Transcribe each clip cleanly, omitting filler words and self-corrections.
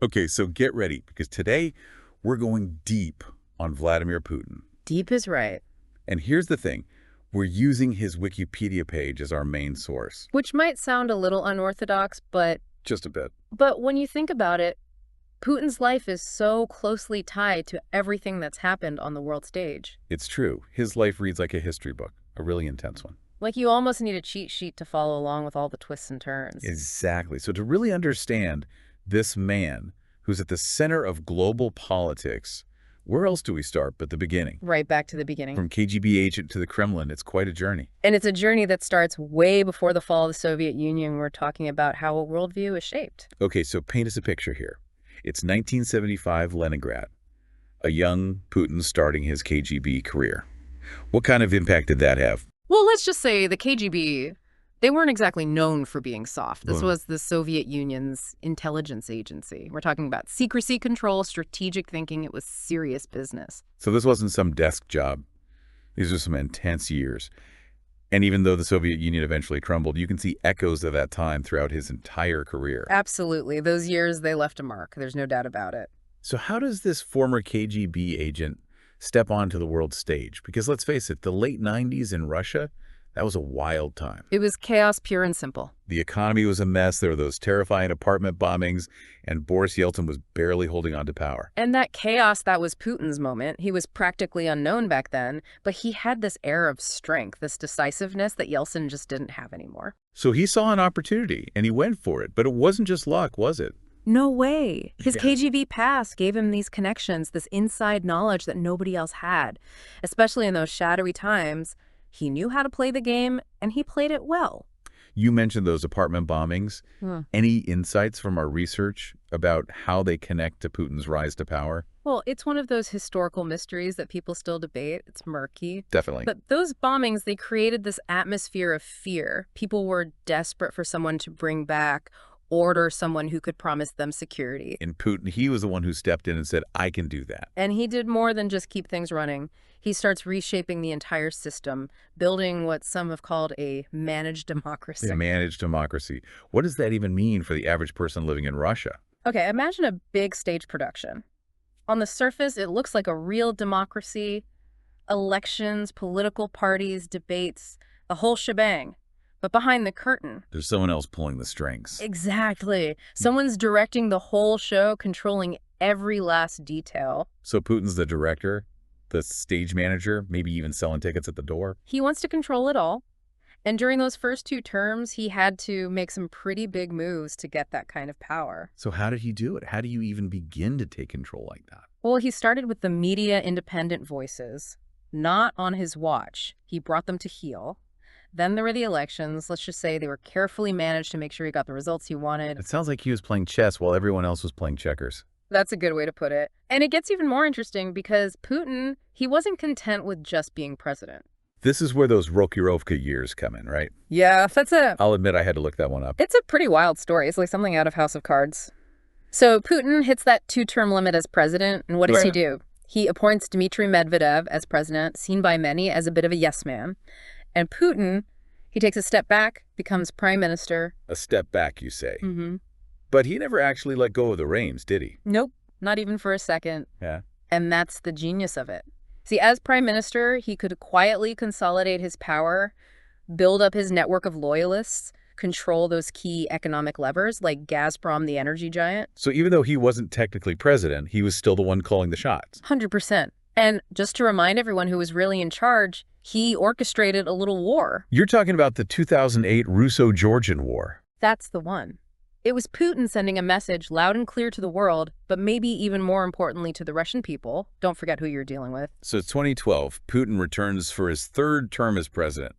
Okay, so get ready, because today we're going deep on Vladimir Putin. Deep is right. And here's the thing. We're using his Wikipedia page as our main source. Which might sound a little unorthodox, but Just a bit. when you think about it, Putin's life is so closely tied to everything that's happened on the world stage. It's true. His life reads like a history book, a really intense one. Like you almost need a cheat sheet to follow along with all the twists and turns. Exactly. So to really understand this man who's at the center of global politics, where else do we start but the beginning? Right back to the beginning. From KGB agent to the Kremlin, it's quite a journey. And it's a journey that starts way before the fall of the Soviet Union. We're talking about how a worldview is shaped. Okay, so paint us a picture here. It's 1975 Leningrad, a young Putin starting his KGB career. What kind of impact did that have? Well, let's just say the KGB, they weren't exactly known for being soft. This was the Soviet Union's intelligence agency. We're talking about secrecy control, strategic thinking. It was serious business. So this wasn't some desk job. These were some intense years. And even though the Soviet Union eventually crumbled, you can see echoes of that time throughout his entire career. Absolutely. Those years, they left a mark. There's no doubt about it. So how does this former KGB agent step onto the world stage? Because let's face it, the late 90s in Russia, that was a wild time. It was chaos, pure and simple. The economy was a mess. There were those terrifying apartment bombings, and Boris Yeltsin was barely holding on to power. And that chaos, that was Putin's moment. He was practically unknown back then, but he had this air of strength, this decisiveness that Yeltsin just didn't have anymore. So he saw an opportunity, and he went for it. But it wasn't just luck, was it? No way. His Yeah. KGB past gave him these connections, this inside knowledge that nobody else had. Especially in those shadowy times, he knew how to play the game, and he played it well. You mentioned those apartment bombings. Any insights from our research about how they connect to Putin's rise to power? Well, it's one of those historical mysteries that people still debate. It's murky. Definitely. But those bombings, they created this atmosphere of fear. People were desperate for someone to bring back order, someone who could promise them security. And Putin, he was the one who stepped in and said, I can do that. And he did more than just keep things running. He starts reshaping the entire system, building what some have called a managed democracy. A managed democracy. What does that even mean for the average person living in Russia? Okay, imagine a big stage production. On the surface, it looks like a real democracy. Elections, political parties, debates, the whole shebang. But behind the curtain... There's someone else pulling the strings. Exactly. Someone's directing the whole show, controlling every last detail. So Putin's the director, the stage manager, maybe even selling tickets at the door? He wants to control it all. And during those first 2 terms, he had to make some pretty big moves to get that kind of power. So how did he do it? How do you even begin to take control like that? Well, he started with the media independent voices. Not on his watch. He brought them to heel. Then there were the elections. Let's just say they were carefully managed to make sure he got the results he wanted. It sounds like he was playing chess while everyone else was playing checkers. That's a good way to put it. And it gets even more interesting because Putin, he wasn't content with just being president. This is where those Rokirovka years come in, right? Yeah, I'll admit I had to look that one up. It's a pretty wild story. It's like something out of House of Cards. So Putin hits that 2-term limit as president, and what does he do? He appoints Dmitry Medvedev as president, seen by many as a bit of a yes man. And Putin, he takes a step back, becomes prime minister. A step back, you say. Mm-hmm. But he never actually let go of the reins, did he? Nope, not even for a second. Yeah. And that's the genius of it. See, as prime minister, he could quietly consolidate his power, build up his network of loyalists, control those key economic levers like Gazprom, the energy giant. So even though he wasn't technically president, he was still the one calling the shots. 100%. And just to remind everyone who was really in charge, he orchestrated a little war. You're talking about the 2008 Russo-Georgian War. That's the one. It was Putin sending a message loud and clear to the world, but maybe even more importantly to the Russian people. Don't forget who you're dealing with. So 2012, Putin returns for his 3rd term as president.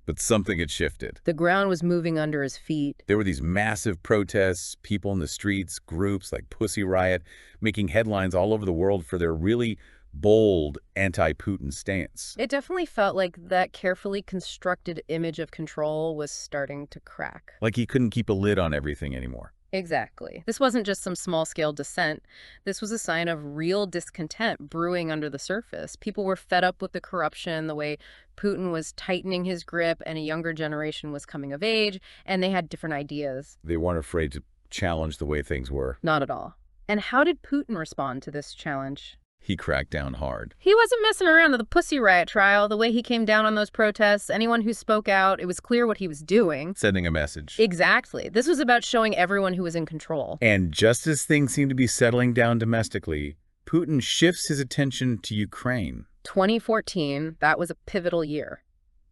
But something had shifted. The ground was moving under his feet. There were these massive protests, people in the streets, groups like Pussy Riot, making headlines all over the world for their really bold anti-Putin stance. It definitely felt like that carefully constructed image of control was starting to crack. Like he couldn't keep a lid on everything anymore. Exactly. This wasn't just some small-scale dissent. This was a sign of real discontent brewing under the surface. People were fed up with the corruption, the way Putin was tightening his grip, and a younger generation was coming of age, and they had different ideas. They weren't afraid to challenge the way things were. Not at all. And how did Putin respond to this challenge? He cracked down hard. He wasn't messing around with the Pussy Riot trial, the way he came down on those protests. Anyone who spoke out, it was clear what he was doing. Sending a message. Exactly. This was about showing everyone who was in control. And just as things seem to be settling down domestically, Putin shifts his attention to Ukraine. 2014, that was a pivotal year.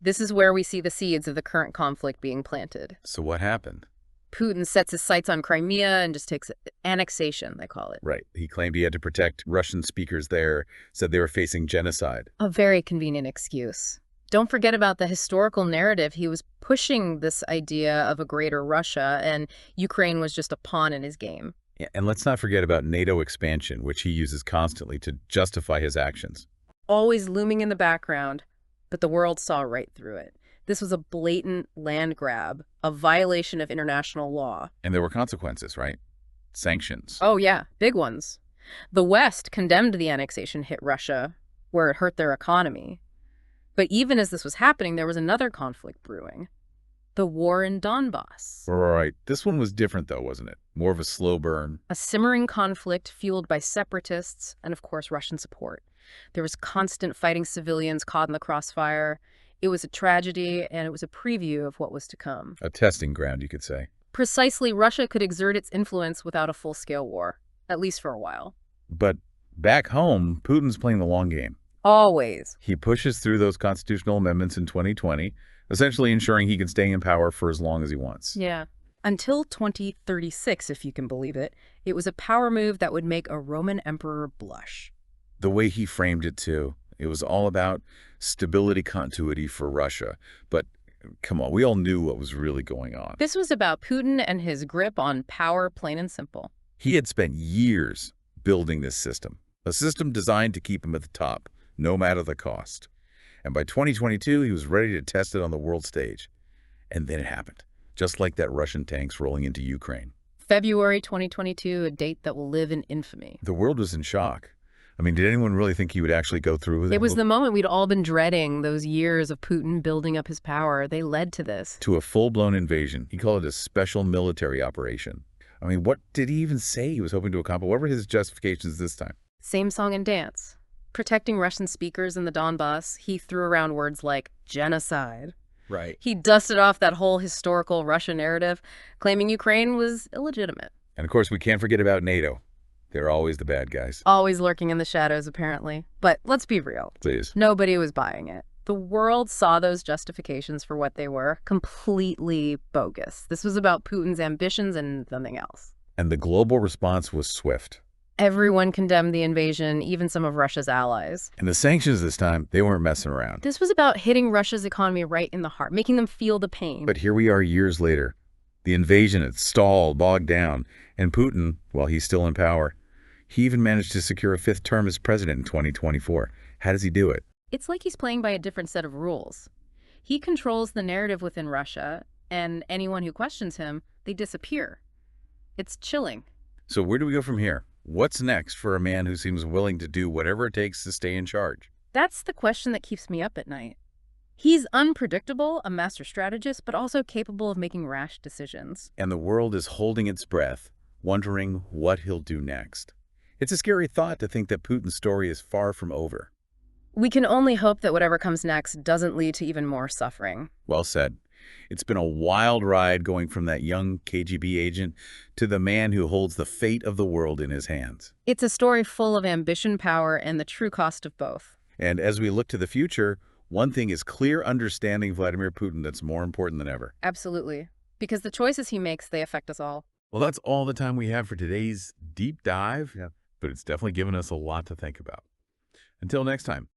This is where we see the seeds of the current conflict being planted. So what happened? Putin sets his sights on Crimea and just takes annexation, they call it. Right. He claimed he had to protect Russian speakers there, said they were facing genocide. A very convenient excuse. Don't forget about the historical narrative. He was pushing this idea of a greater Russia, and Ukraine was just a pawn in his game. Yeah, and let's not forget about NATO expansion, which he uses constantly to justify his actions. Always looming in the background, but the world saw right through it. This was a blatant land grab, a violation of international law. And there were consequences, right? Sanctions. Oh, yeah, big ones. The West condemned the annexation hit Russia, where it hurt their economy. But even as this was happening, there was another conflict brewing. The war in Donbass. Right. This one was different, though, wasn't it? More of a slow burn. A simmering conflict fueled by separatists and, of course, Russian support. There was constant fighting civilians caught in the crossfire. It was a tragedy, and it was a preview of what was to come. A testing ground, you could say. Precisely, Russia could exert its influence without a full-scale war, at least for a while. But back home, Putin's playing the long game. Always. He pushes through those constitutional amendments in 2020, essentially ensuring he can stay in power for as long as he wants. Yeah. Until 2036, if you can believe it, it was a power move that would make a Roman emperor blush. The way he framed it, too. It was all about stability continuity for Russia. But come on, we all knew what was really going on. This was about Putin and his grip on power, plain and simple. He had spent years building this system, a system designed to keep him at the top, no matter the cost. And by 2022, he was ready to test it on the world stage. And then it happened, just like that Russian tanks rolling into Ukraine. February 2022, a date that will live in infamy. The world was in shock. I mean, did anyone really think he would actually go through with it? It was the moment we'd all been dreading, those years of Putin building up his power. They led to this. To a full-blown invasion. He called it a special military operation. I mean, what did he even say he was hoping to accomplish? What were his justifications this time? Same song and dance. Protecting Russian speakers in the Donbass, he threw around words like genocide. Right. He dusted off that whole historical Russia narrative, claiming Ukraine was illegitimate. And of course, we can't forget about NATO. They're always the bad guys. Always lurking in the shadows, apparently. But let's be real. Please. Nobody was buying it. The world saw those justifications for what they were, completely bogus. This was about Putin's ambitions and nothing else. And the global response was swift. Everyone condemned the invasion, even some of Russia's allies. And the sanctions this time, they weren't messing around. This was about hitting Russia's economy right in the heart, making them feel the pain. But here we are years later. The invasion had stalled, bogged down, and Putin, while he's still in power, he even managed to secure a fifth term as president in 2024. How does he do it? It's like he's playing by a different set of rules. He controls the narrative within Russia, and anyone who questions him, they disappear. It's chilling. So where do we go from here? What's next for a man who seems willing to do whatever it takes to stay in charge? That's the question that keeps me up at night. He's unpredictable, a master strategist, but also capable of making rash decisions. And the world is holding its breath, wondering what he'll do next. It's a scary thought to think that Putin's story is far from over. We can only hope that whatever comes next doesn't lead to even more suffering. Well said. It's been a wild ride going from that young KGB agent to the man who holds the fate of the world in his hands. It's a story full of ambition, power, and the true cost of both. And as we look to the future, one thing is clear understanding Vladimir Putin that's more important than ever. Absolutely. Because the choices he makes, they affect us all. Well, that's all the time we have for today's deep dive. Yeah. But it's definitely given us a lot to think about. Until next time.